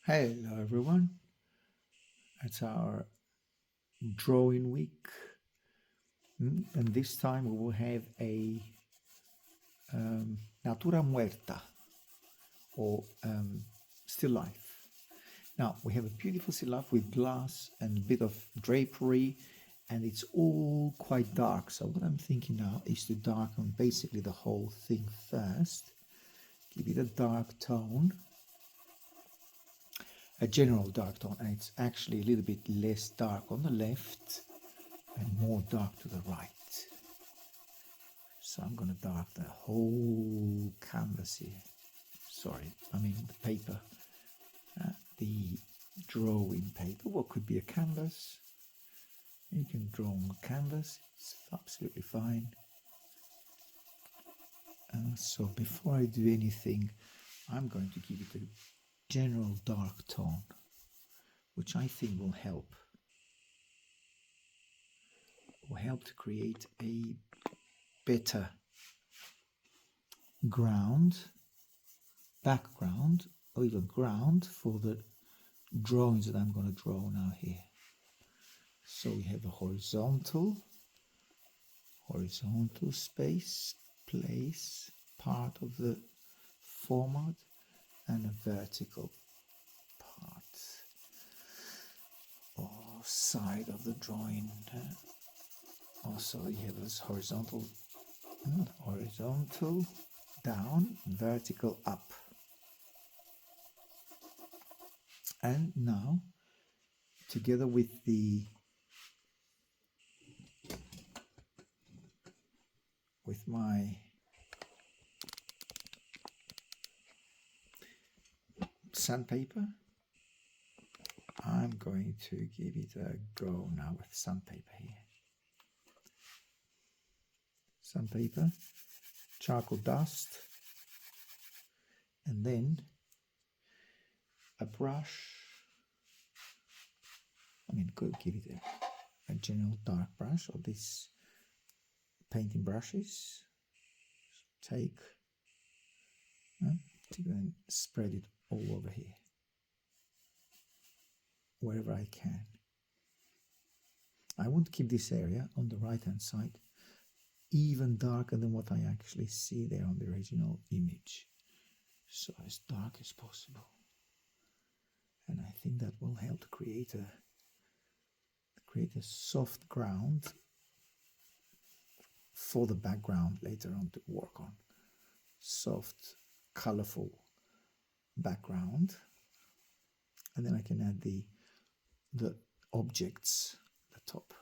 Hello everyone, it's our drawing week. And this time we will have a Natura Muerta or still life. Now we have a beautiful still life with glass and a bit of drapery, and it's all quite dark. So what I'm thinking now is to darken basically the whole thing first, give it a dark tone, a general dark tone, and it's actually a little bit less dark on the left and more dark to the right. So I'm going to dark the whole canvas here. Sorry, I mean the paper, the drawing paper. What could be a canvas? You can draw on the canvas, it's absolutely fine. So before I do anything, I'm going to give it a general dark tone, which I think will help to create a better background, or even ground for the drawings that I'm going to draw now here. So we have a horizontal space, place, part of the format, and a vertical part or side of the drawing. Also you have this horizontal down, vertical up. And now, together with my sandpaper, I'm going to give it a go now with sandpaper here. Sandpaper, charcoal dust, and then a brush. I mean, could give it a general dark brush, or these painting brushes. Take and spread it all over here, wherever I can. I want to keep this area on the right hand side even darker than what I actually see there on the original image, so as dark as possible. And I think that will help to create a soft ground for the background later on to work on. Soft, colorful background, and then I can add the objects at the top.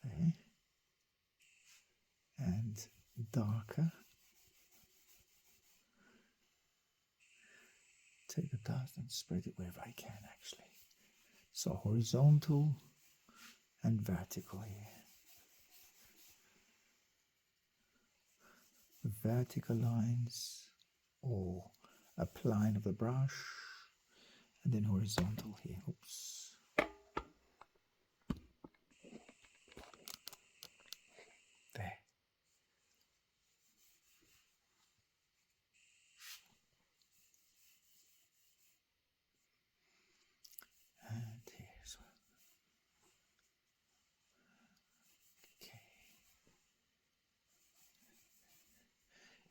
Okay. And darker. Take the dust and spread it wherever I can, actually. So horizontal and vertical here. Vertical lines, or a line of the brush, and then horizontal here. Oops. There. And here as well. Okay.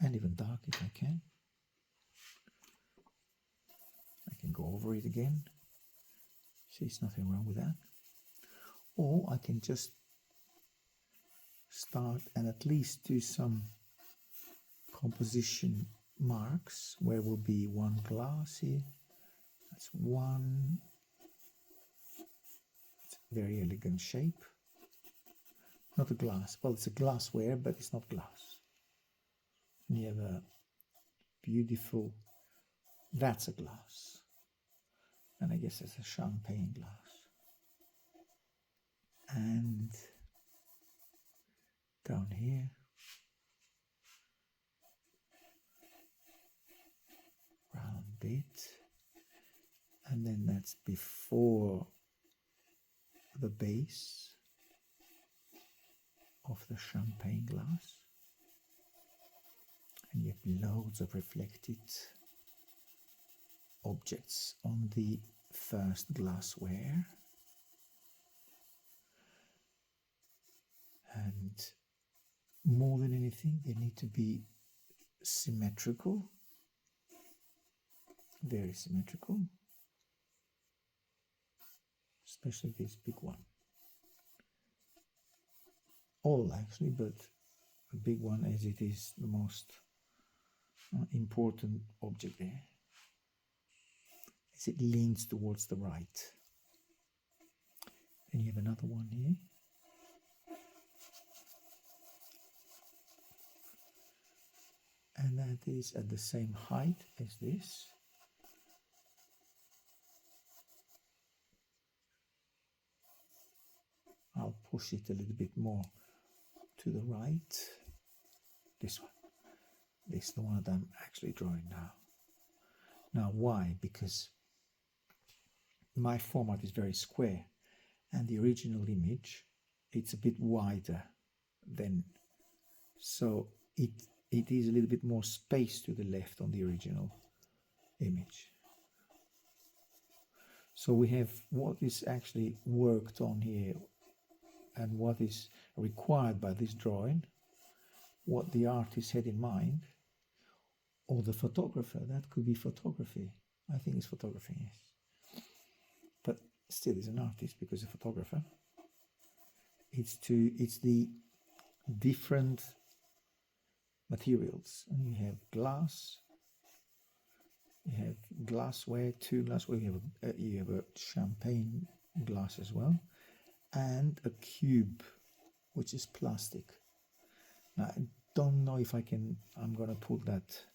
And even dark if I can. I can go over it again. See, there's nothing wrong with that. Or I can just start and at least do some composition marks where will be one glass here. That's one. It's a very elegant shape. Not a glass. Well, it's a glassware, but it's not glass. And you have a beautiful. That's a glass. And I guess it's a champagne glass. And down here, round it, and then that's before the base of the champagne glass. And you have loads of reflected objects on the first glassware. And more than anything, they need to be symmetrical, very symmetrical, especially this big one. All actually, but a big one as it is the most important object there, as it leans towards the right. Then you have another one here. And that is at the same height as this. I'll push it a little bit more to the right. This one. This is the one that I'm actually drawing now. Now why? Because my format is very square and the original image, it's a bit wider than, so it is a little bit more space to the left on the original image. So we have what is actually worked on here and what is required by this drawing, what the artist had in mind, or the photographer. That could be photography. I think it's photography, yes. But still is an artist because a photographer. It's the different materials. And you have glass, you have glassware, two glassware, you have a champagne glass as well, and a cube, which is plastic. Now, I don't know if I'm going to put that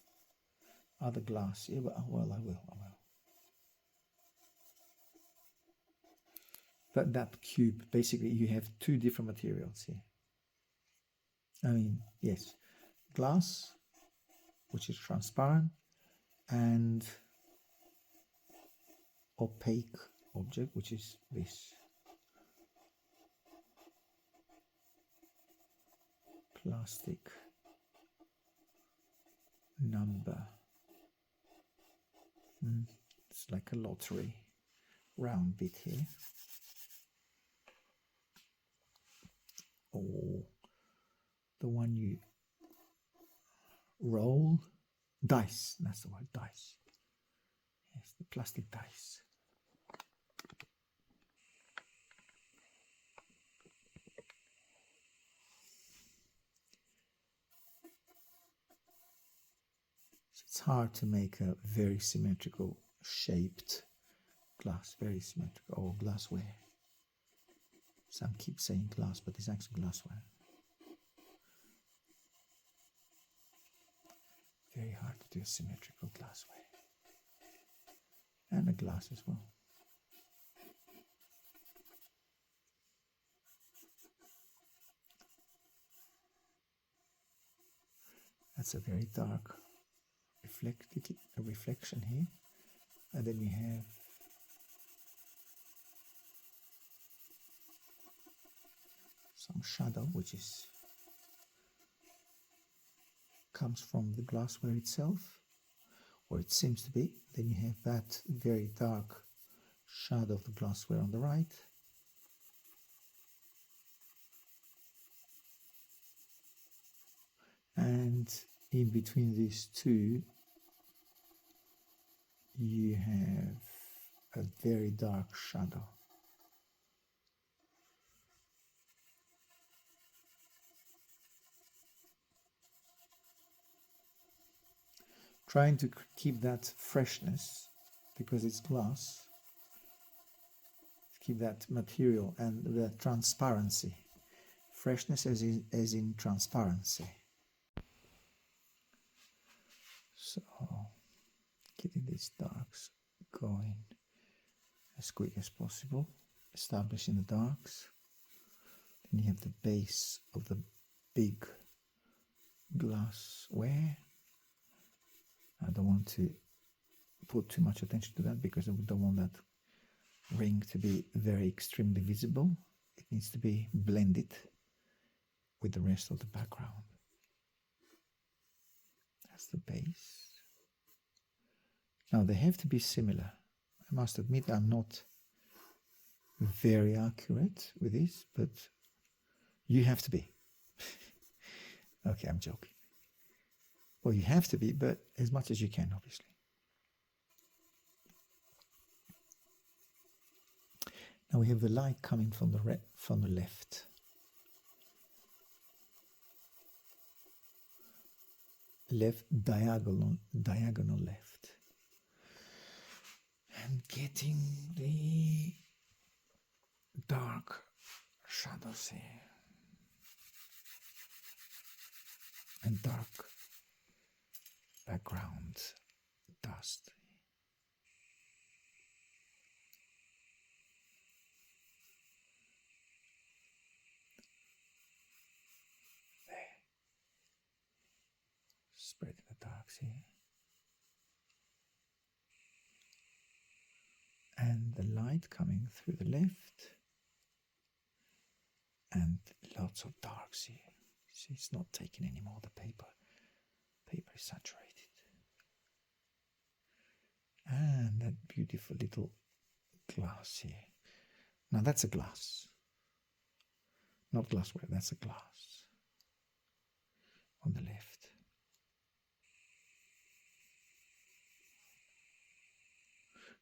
other glass here, but well, I will. But that cube, basically, you have two different materials here. I mean, yes, glass, which is transparent, and opaque object, which is this. Plastic number. It's like a lottery round bit here. Or the one you roll. Dice, that's the word, dice. Yes, the plastic dice. It's hard to make a very symmetrical shaped glass, very symmetrical, or glassware. Some keep saying glass, but it's actually glassware. Very hard to do a symmetrical glassware. And a glass as well. That's a very dark reflection here. And then you have some shadow, which comes from the glassware itself, or it seems to be. Then you have that very dark shadow of the glassware on the right. And in between these two, you have a very dark shadow. Trying to keep that freshness, because it's glass, keep that material and the transparency. Freshness as in transparency. So, getting these darks going as quick as possible, establishing the darks. Then you have the base of the big glassware. I don't want to put too much attention to that because I don't want that ring to be very extremely visible. It needs to be blended with the rest of the background. That's the base. Now they have to be similar. I must admit I'm not very accurate with this, but you have to be. Okay, I'm joking. Well, you have to be, but as much as you can, obviously. Now we have the light coming from the left. Left diagonal left. And getting the dark shadows here. And dark background dust. There. Spreading the darks here. And the light coming through the left. And lots of darks here. See, it's not taking any more the paper. Paper is saturated. And that beautiful little glass here. Now that's a glass. Not glassware, that's a glass. On the left.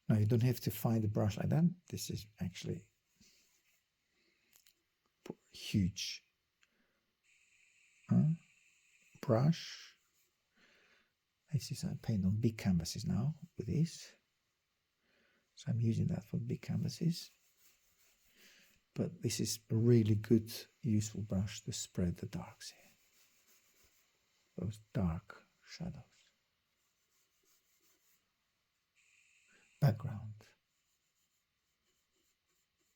Now you don't have to find the brush like that. This is actually huge brush. This is I paint on big canvases now with this. So I'm using that for big canvases. But this is a really good, useful brush to spread the darks here. Those dark shadows. Background.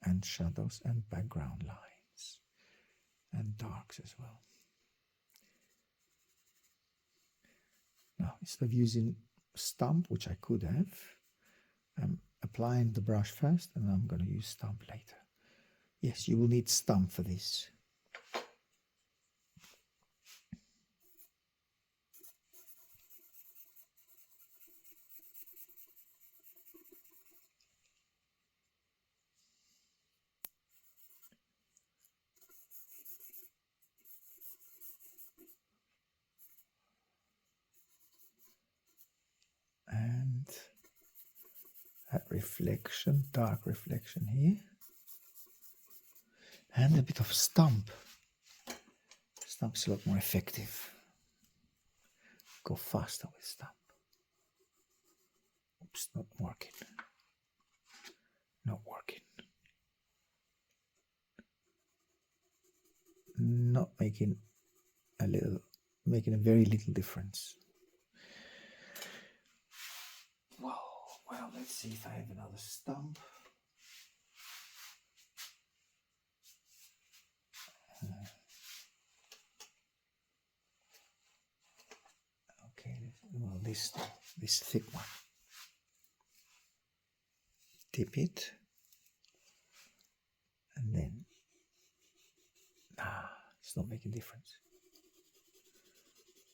And shadows and background lines. And darks as well. Now, instead of using stump, which I could have, I'm applying the brush first and I'm going to use stump later. Yes, you will need stump for this. And that reflection, dark reflection here. And a bit of stump. Stump's a lot more effective. Go faster with stump. Oops, not working. Not working. Not making a very little difference. Well, let's see if I have another stump. Okay, well, this thick one. Dip it, and then it's not making a difference.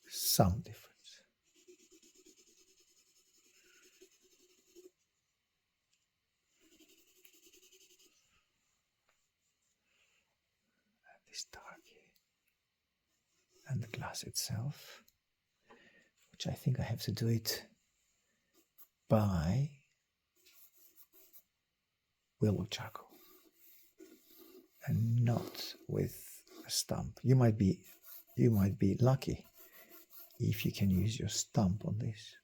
Some difference. And this dark here, and the glass itself, which I think I have to do it by willow charcoal and not with a stump. You might be lucky if you can use your stump on this.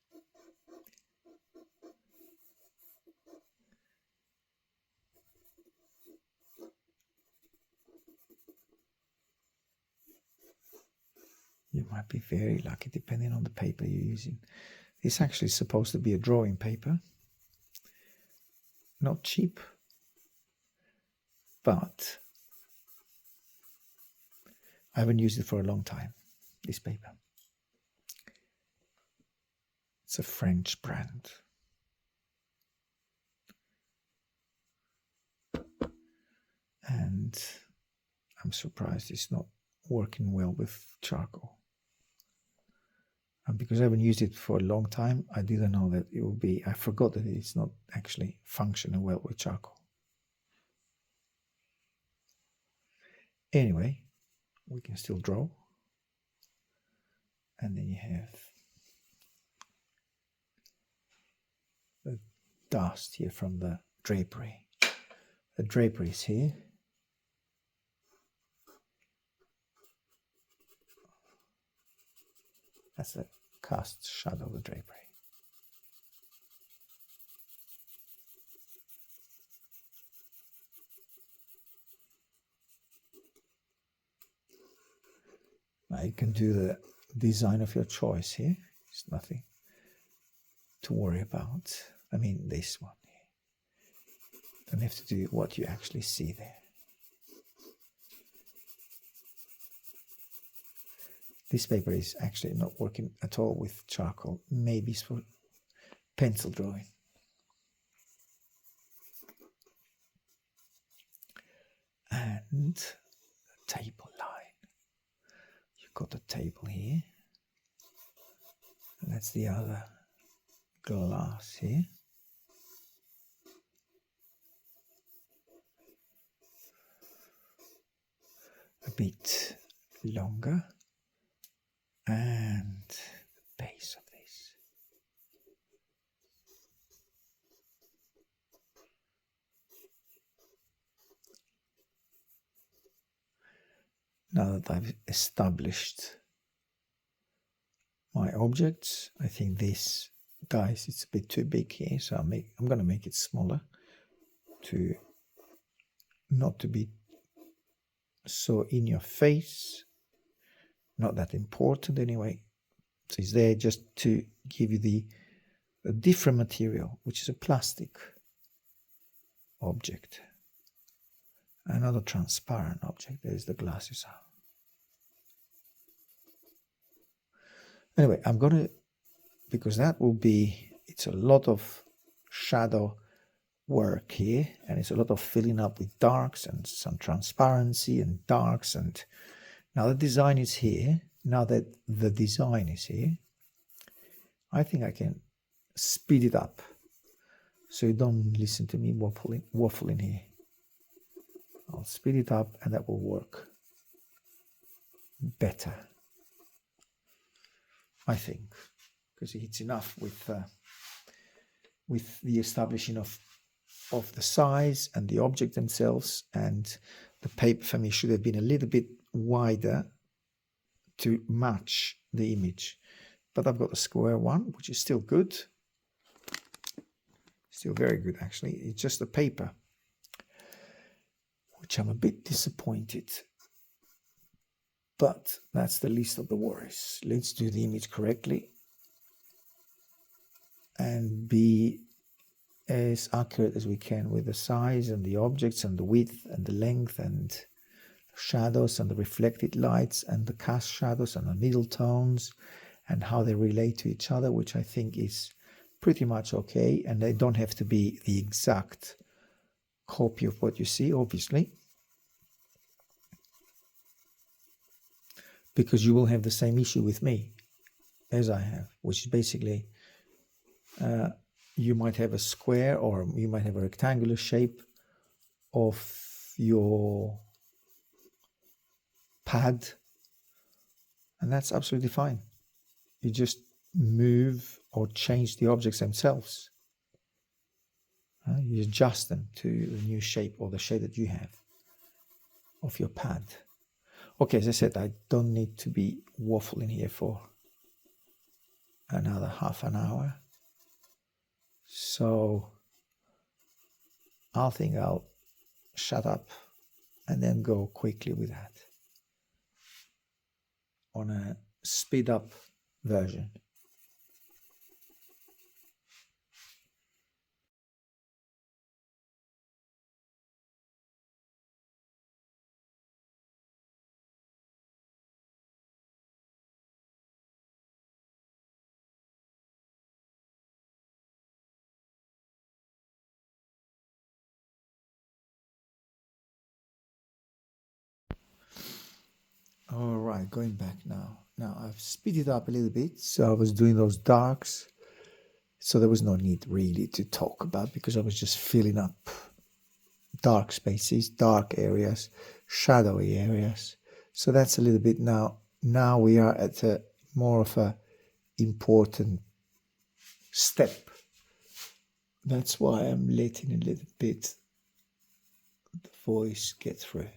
You might be very lucky depending on the paper you're using. It's actually supposed to be a drawing paper. Not cheap, but I haven't used it for a long time, this paper. It's a French brand. And I'm surprised it's not working well with charcoal. And because I haven't used it for a long time, I didn't know that it will be, I forgot that it's not actually functioning well with charcoal. Anyway, we can still draw. And then you have the dust here from the drapery. The drapery is here. That's the cast shadow of the drapery. Now you can do the design of your choice here. It's nothing to worry about. I mean, this one here. Don't have to do what you actually see there. This paper is actually not working at all with charcoal. Maybe it's for pencil drawing. And the table line. You've got the table here. And that's the other glass here. A bit longer. And the base of this. Now that I've established my objects, I think this, guys, it's a bit too big here, so I'm going to make it smaller to not to be so in your face. Not that important anyway. So it's there just to give you a different material, which is a plastic object. Another transparent object. There's the glasses are. Anyway, I'm going to, because that will be, it's a lot of shadow work here, and it's a lot of filling up with darks and some transparency and darks. And now the design is here. Now that the design is here, I think I can speed it up so you don't listen to me waffling here. I'll speed it up and that will work better, I think, because it's enough with the establishing of the size and the object themselves. And the paper for me should have been a little bit wider to match the image, but I've got a square one, which is still good, still very good actually. It's just the paper which I'm a bit disappointed, but that's the least of the worries. Let's do the image correctly and be as accurate as we can with the size and the objects and the width and the length and the shadows and the reflected lights and the cast shadows and the middle tones and how they relate to each other, which I think is pretty much okay. And they don't have to be the exact copy of what you see, obviously, because you will have the same issue with me as I have, which is basically you might have a square or you might have a rectangular shape of your pad, and that's absolutely fine. You just move or change the objects themselves. You adjust them to the new shape or the shape that you have of your pad. Okay, as I said, I don't need to be waffling here for another half an hour. So I think I'll shut up and then go quickly with that on a speed up version. All right, going back now. Now I've speeded it up a little bit. So I was doing those darks. So there was no need really to talk about because I was just filling up dark spaces, dark areas, shadowy areas. So that's a little bit now. Now we are at a more of a important step. That's why I'm letting a little bit the voice get through.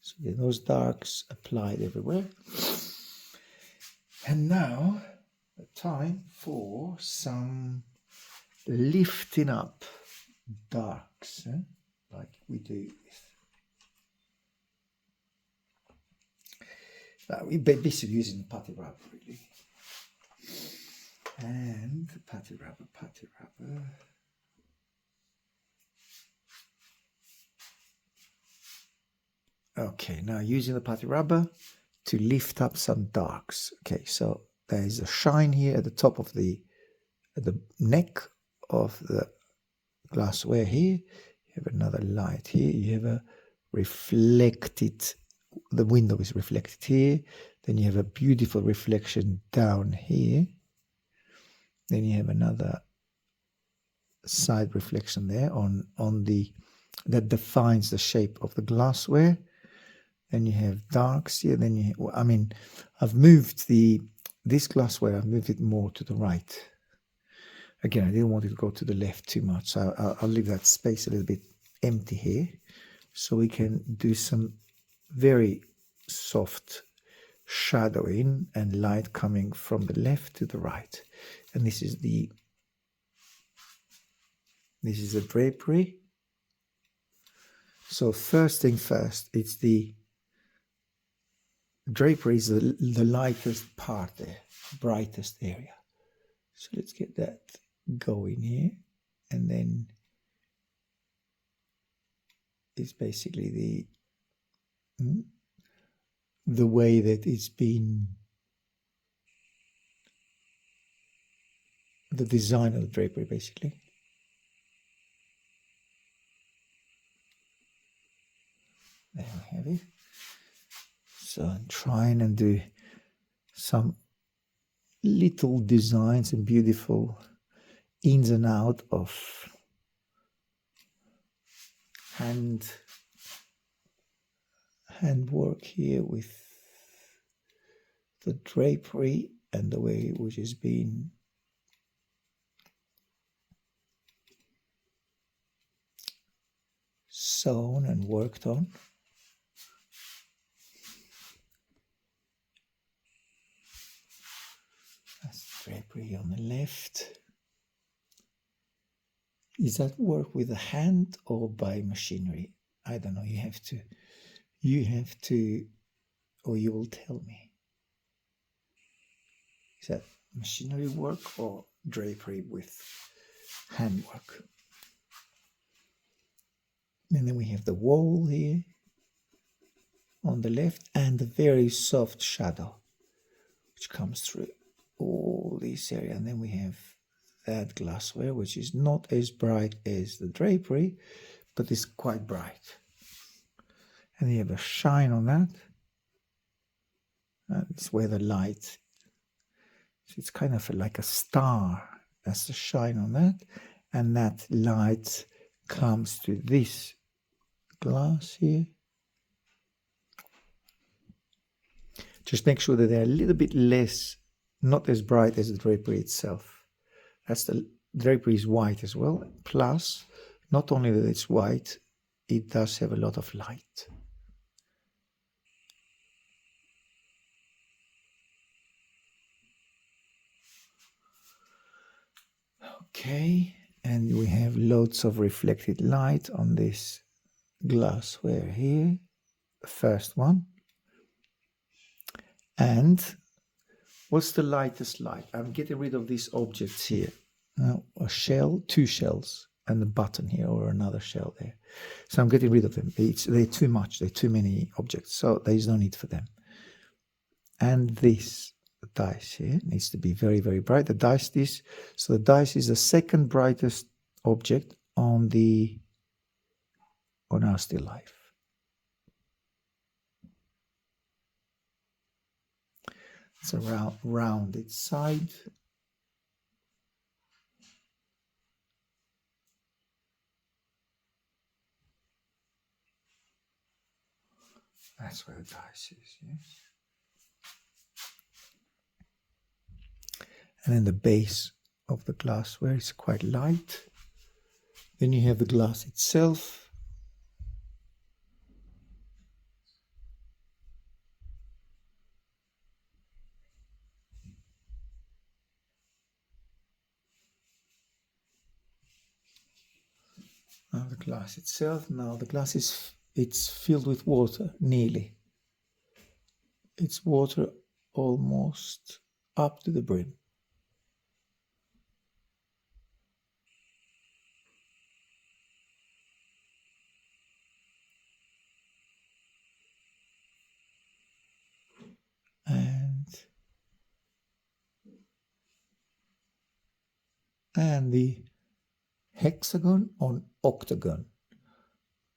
So those darks applied everywhere. And now the time for some lifting up darks, like we do with we're basically using the putty rubber really. And putty rubber. Okay, now using the putty rubber to lift up some darks. Okay, so there is a shine here at the top of the neck of the glassware here. You have another light here. You have a reflected, the window is reflected here. Then you have a beautiful reflection down here. Then you have another side reflection there on the that defines the shape of the glassware. Then you have darks here. Then you, I mean, I've moved this glassware. I've moved it more to the right. Again, I didn't want it to go to the left too much, so I'll leave that space a little bit empty here, so we can do some very soft shadowing and light coming from the left to the right. And this is the drapery. So first thing first, it's the drapery is the lightest part there, brightest area. So let's get that going here, and then it's basically the way that it's been, the design of the drapery basically. There we have it. So I'm trying and do some little designs and beautiful ins and out of handwork here with the drapery and the way which is being sewn and worked on. That's drapery on the left. Is that work with a hand or by machinery? I don't know. You have to, or you will tell me. Is that machinery work or drapery with handwork? And then we have the wall here on the left and a very soft shadow which comes through all this area. And then we have that glassware, which is not as bright as the drapery, but is quite bright. And you have a shine on that. And it's where the light, so it's kind of like a star. That's the shine on that. And that light comes to this glass here. Just make sure that they're a little bit less, not as bright as the drapery itself. That's the drapery is white as well. Plus, not only that it's white, it does have a lot of light. Okay, and we have loads of reflected light on this glassware here, the first one. And what's the lightest light? I'm getting rid of these objects here. Now, a shell, two shells, and a button here, or another shell there. So I'm getting rid of them. They're too much. They're too many objects. So there's no need for them. And this dice here needs to be very, very bright. The dice so the dice is the second brightest object on the on our still life. It's a rounded side. That's where the dice is, yes. And then the base of the glassware is quite light. Then you have the glass itself. Now the glass itself. Now the glass it's filled with water, nearly. It's water almost up to the brim. And the hexagon on octagon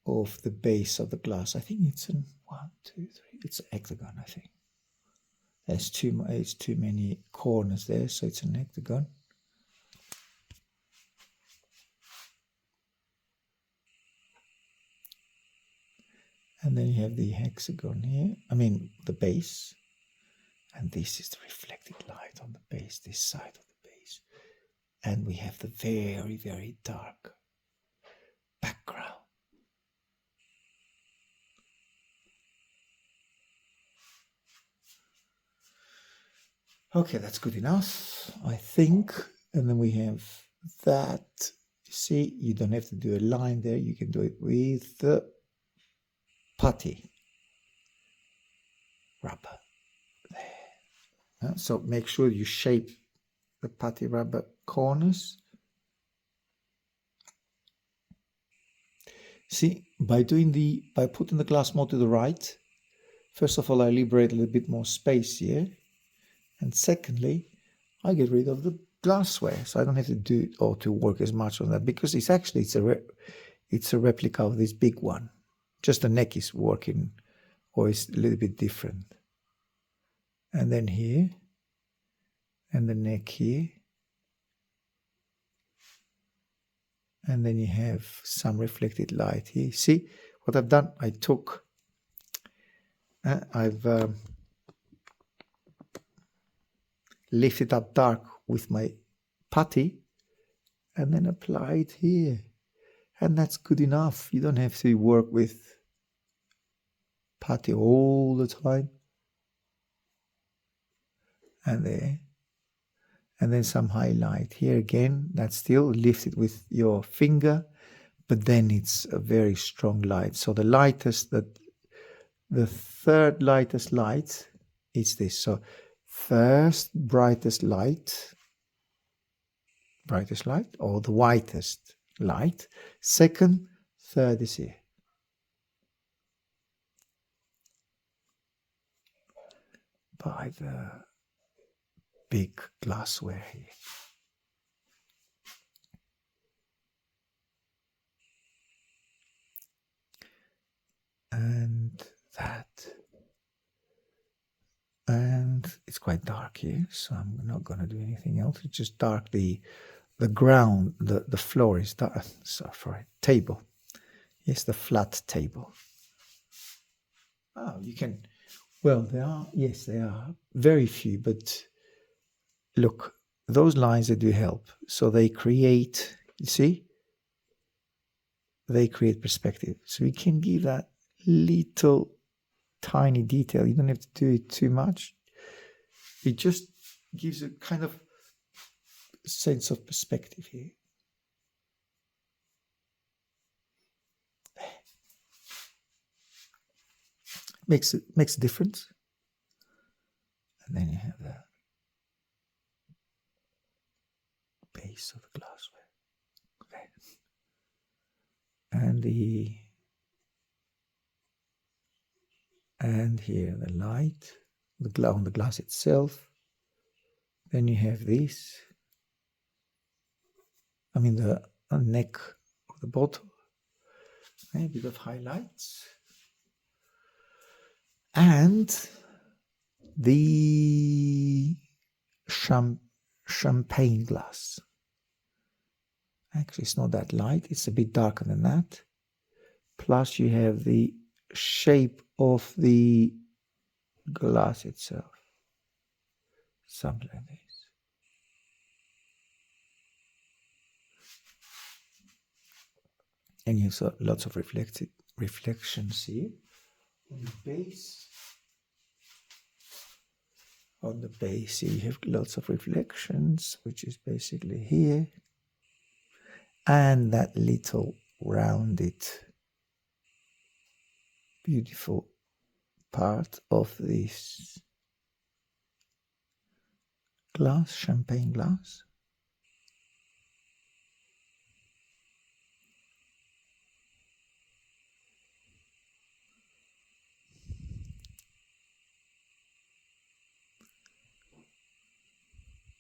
of the base of the glass. I think it's an 1, 2, 3. It's an hexagon, I think. There's too many corners there, so it's an hexagon. And then you have the hexagon here. I mean, the base. And this is the reflected light on the base, this side of the base. And we have the very, very dark background. Okay, that's good enough, I think. And then we have that. You see, you don't have to do a line there. You can do it with the putty rubber there. So make sure you shape the putty rubber corners. See, by putting the glass more to the right, first of all, I liberate a little bit more space here. And secondly, I get rid of the glassware, so I don't have to do it or to work as much on that, because it's a replica of this big one. Just the neck is working, or it's a little bit different. And then here, and the neck here. And then you have some reflected light here. See what I've done? I took, I've lifted up dark with my putty and then applied here. And that's good enough. You don't have to work with putty all the time. And there. And then some highlight here again. That's still lifted with your finger, but then it's a very strong light. So the third lightest light is this. So first brightest light, or the whitest light. Second, third is here. By the big glassware here. And that. And it's quite dark here, so I'm not going to do anything else. It's just dark. The ground, the floor is dark. Sorry, table. Yes, the flat table. Oh, you can. Well, there are. Yes, there are very few, but look, those lines, they do help. So they create. You see, they create perspective. So we can give that little tiny detail. You don't have to do it too much. It just gives a kind of sense of perspective here. Makes a difference. And then you have the base of the glassware. Okay. And here the light, on the glass itself. Then you have this. I mean the neck of the bottle. A bit of highlights. And the champagne glass. Actually, it's not that light. It's a bit darker than that. Plus, you have the shape of the glass itself. Something like this. And you have lots of reflections here. On the base. On the base here, you have lots of reflections, which is basically here. And that little rounded, beautiful part of this glass, champagne glass.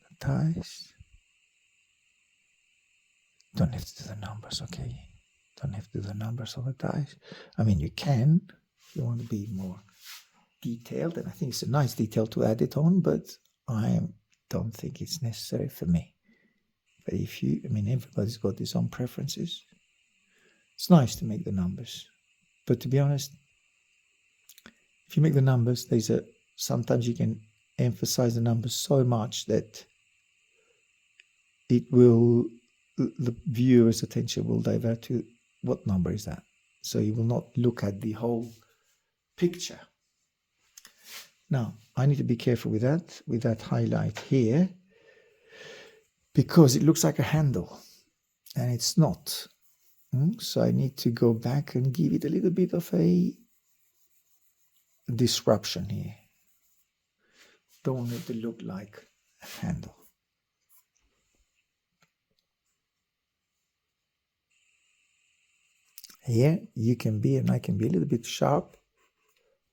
The ties. Don't have to do the numbers, okay? Don't have to do the numbers of the ties. I mean, you can if you want to be more detailed, and I think it's a nice detail to add it on, but I don't think it's necessary for me. But if you, I mean, everybody's got his own preferences. It's nice to make the numbers, but to be honest, if you make the numbers, sometimes you can emphasize the numbers so much that the viewer's attention will divert to what number is that. So you will not look at the whole picture. Now, I need to be careful with that highlight here, because it looks like a handle and it's not. So I need to go back and give it a little bit of a disruption here. Don't want it to look like a handle. Here you can be, and I can be a little bit sharp,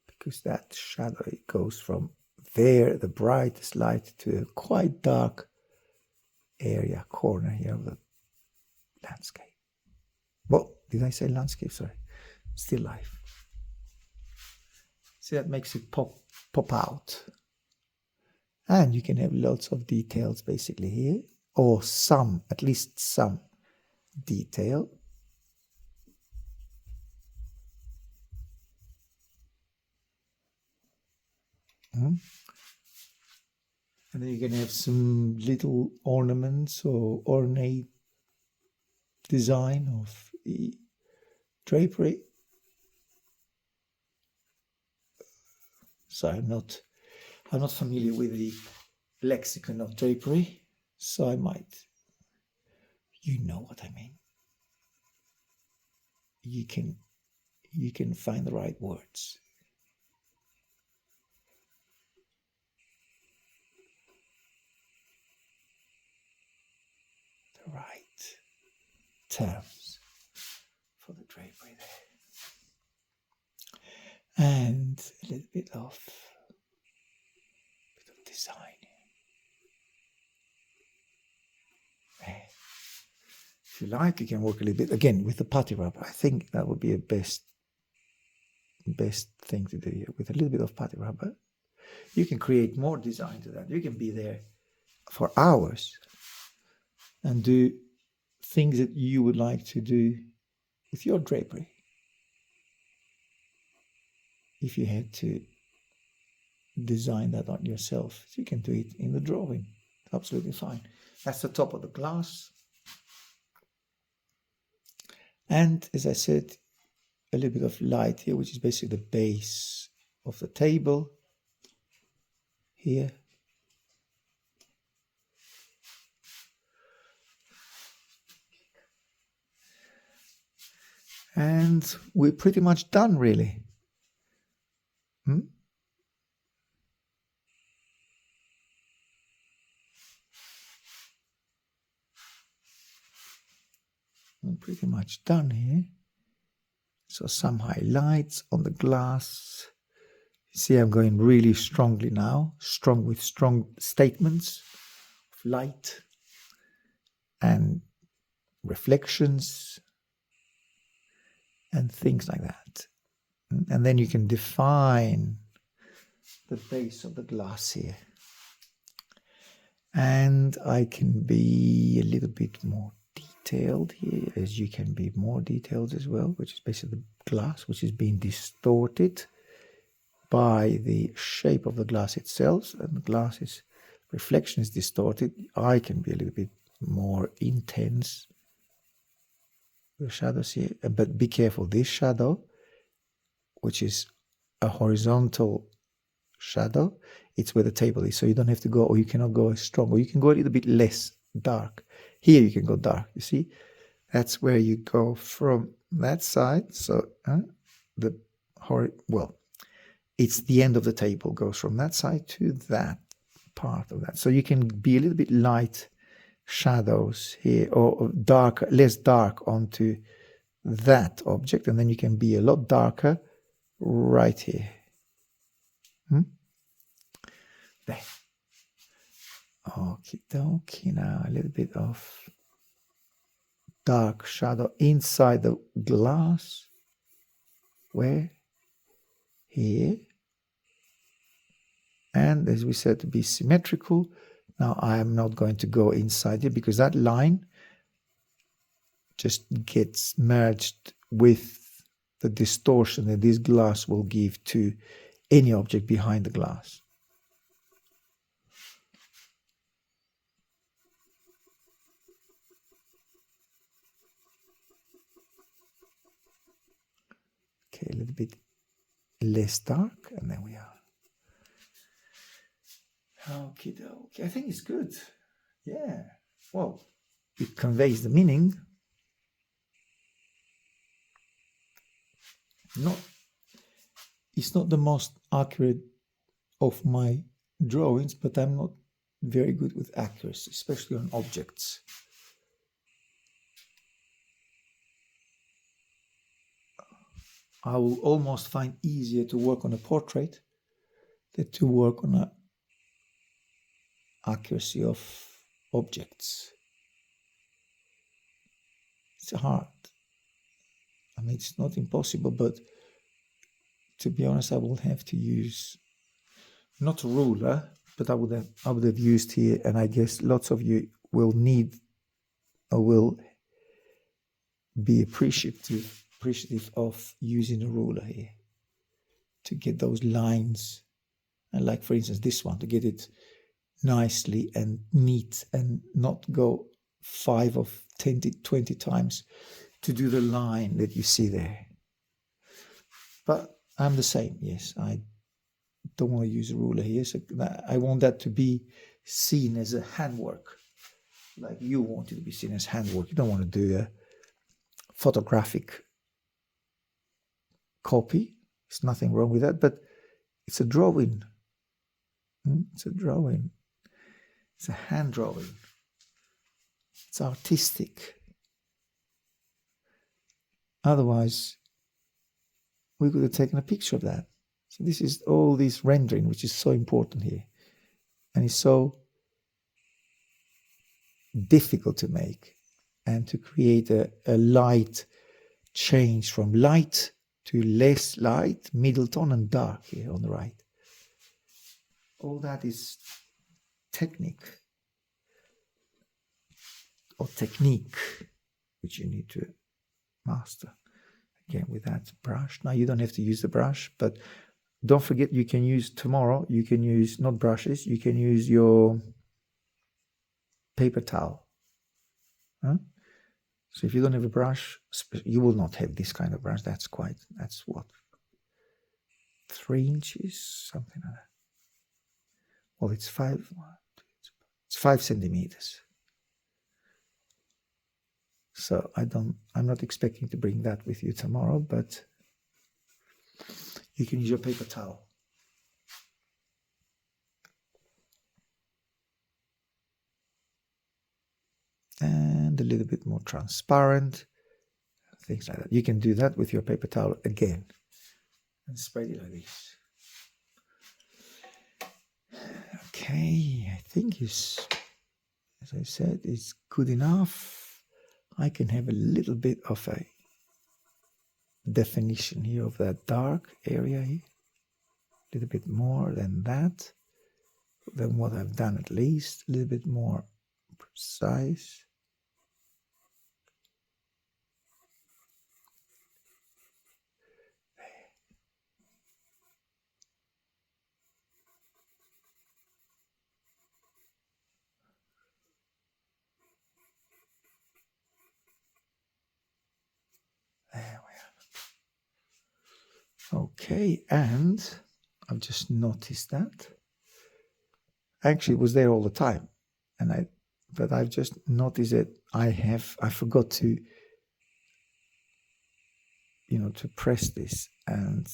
because that shadow goes from there, the brightest light, to a quite dark area, corner here of the landscape. Well, did I say landscape? Sorry, still life. See, that makes it pop out. And you can have lots of details basically here, or at least some detail. And then you can have some little ornaments or ornate design of the drapery. So I'm not familiar with the lexicon of drapery, so I might, you know what I mean. You can find the right words. The right terms for the drapery there. And a little bit of design. There. If you like, you can work a little bit again with the putty rubber. I think that would be a best thing to do here. With a little bit of putty rubber, you can create more design to that. You can be there for hours and do things that you would like to do with your drapery. If you had to design that on yourself, you can do it in the drawing. Absolutely fine. That's the top of the glass. And as I said, a little bit of light here, which is basically the base of the table here. And we're pretty much done, really. We're pretty much done here. So some highlights on the glass. See, I'm going really strongly now, with strong statements of light and reflections. and things like that. And then you can define the base of the glass here. And I can be a little bit more detailed here, as you can be more detailed as well, which is basically the glass, which is being distorted by the shape of the glass itself, and the glass's reflection is distorted. I can be a little bit more intense. The shadows here, but be careful. This shadow, which is a horizontal shadow, it's where the table is, so you don't have to go, or you cannot go as strong, or you can go a little bit less dark. Here you can go dark. You see, that's where you go from that side. So it's the end of the table, goes from that side to that part of that. So you can be a little bit light shadows here, or dark, less dark onto that object, and then you can be a lot darker right here. There. Okie dokie. Now a little bit of dark shadow inside the glass. Where? Here. And as we said, to be symmetrical. Now I am not going to go inside it, because that line just gets merged with the distortion that this glass will give to any object behind the glass. Okay, a little bit less dark, and then we are. Okay, I think it's good. Yeah. Well, it conveys the meaning. It's not the most accurate of my drawings, but I'm not very good with accuracy, especially on objects. I will almost find easier to work on a portrait than to work on a accuracy of objects. It's hard. I mean, it's not impossible, but to be honest, I will have to use not a ruler, but I would have used here, and I guess lots of you will need or will be appreciative of using a ruler here to get those lines, and like for instance this one, to get it nicely and neat and not go 5 or 10 to 20 times to do the line that you see there. But I'm the same. Yes, I don't want to use a ruler here, so I want that to be seen as a handwork, like you want it to be seen as handwork. You don't want to do a photographic copy. There's nothing wrong with that, but it's a drawing. It's a drawing. It's a hand drawing. It's artistic. Otherwise, we could have taken a picture of that. So this is all this rendering, which is so important here. And it's so difficult to make and to create a light change from light to less light, middle tone, and dark here on the right. All that is technique or technique, which you need to master. Again, with that brush. Now you don't have to use the brush, but don't forget you can use tomorrow, you can use not brushes, you can use your paper towel. So if you don't have a brush, you will not have this kind of brush. That's what, 3 inches, something like that. Well, it's 5 centimeters. So I'm not expecting to bring that with you tomorrow, but you can use your paper towel. And a little bit more transparent, things like that. You can do that with your paper towel again and spread it like this. Okay, I think it's, as I said, it's good enough. I can have a little bit of a definition here of that dark area here. A little bit more than that, than what I've done at least. A little bit more precise. There we are. Okay, and I've just noticed that. Actually, it was there all the time, but I've just noticed that I forgot to, to press this and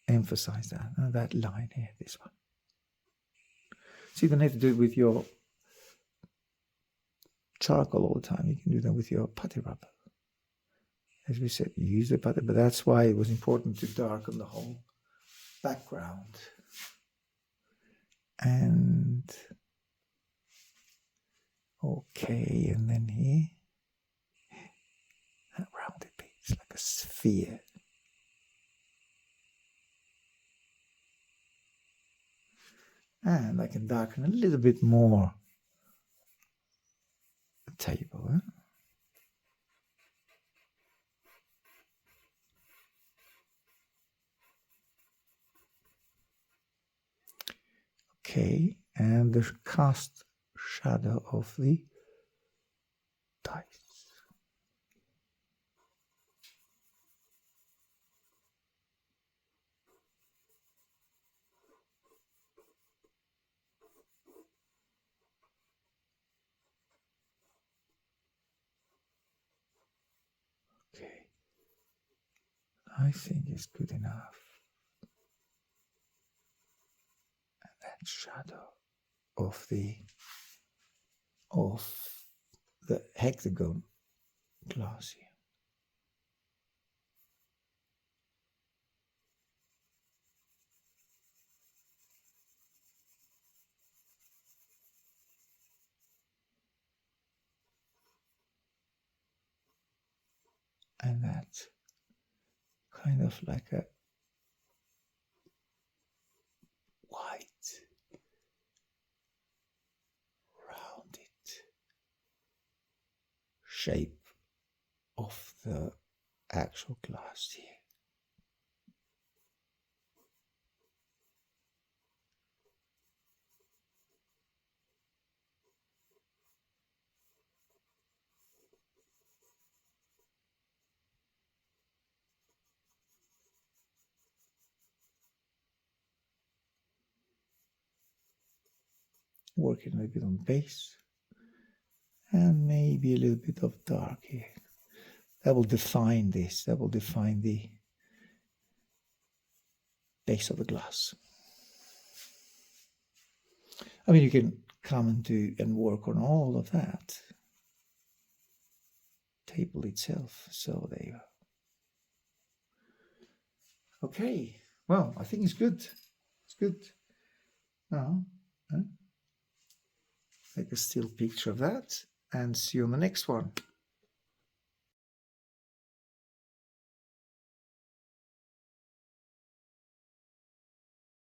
emphasize that line here, this one. So you don't have to do it with your charcoal all the time. You can do that with your putty rubber. As we said, use the putty, but that's why it was important to darken the whole background. And okay, and then here, that rounded piece, like a sphere. And I can darken a little bit more the table. Huh? Okay, and the cast shadow of the dice. Okay, I think it's good enough. And that shadow of the hexagon glass here. And that's kind of like a white rounded shape of the actual glass here. Working a little bit on base and maybe a little bit of dark here. That will define this. That will define the base of the glass. I mean, you can come and do and work on all of that table itself. So there you go. Okay, well, I think it's good. It's good. Now, take a still picture of that and see you on the next one.